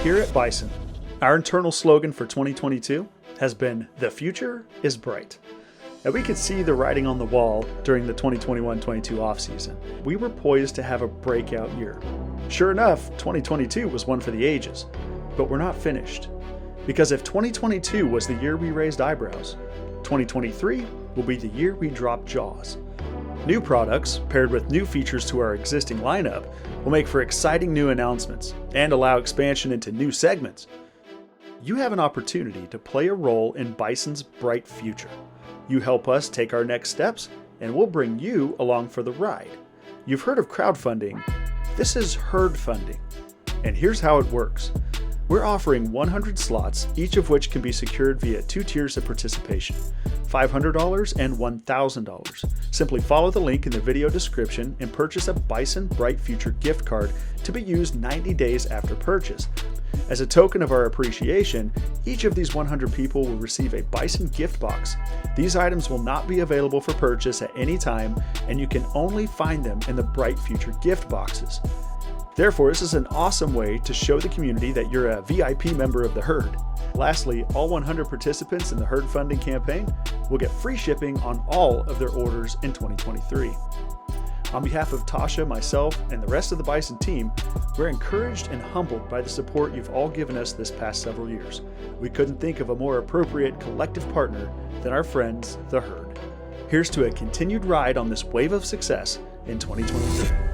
Here at Bison, our internal slogan for 2022 has been, "The future is bright." And we could see the writing on the wall during the 2021-22 offseason. We were poised to have a breakout year. Sure enough, 2022 was one for the ages, but we're not finished. Because if 2022 was the year we raised eyebrows, 2023 will be the year we drop jaws. New products, paired with new features to our existing lineup, will make for exciting new announcements and allow expansion into new segments. You have an opportunity to play a role in Bison's bright future. You help us take our next steps, and we'll bring you along for the ride. You've heard of crowdfunding. This is herd funding. And here's how it works. We're offering 100 slots, each of which can be secured via 2 tiers of participation, $500 and $1,000. Simply follow the link in the video description and purchase a Bison Bright Future gift card to be used 90 days after purchase. As a token of our appreciation, each of these 100 people will receive a Bison gift box. These items will not be available for purchase at any time, and you can only find them in the Bright Future gift boxes. Therefore, this is an awesome way to show the community that you're a VIP member of the herd. Lastly, all 100 participants in the herd funding campaign will get free shipping on all of their orders in 2023. On behalf of Tasha, myself, and the rest of the Bison team, we're encouraged and humbled by the support you've all given us this past several years. We couldn't think of a more appropriate collective partner than our friends, the herd. Here's to a continued ride on this wave of success in 2023.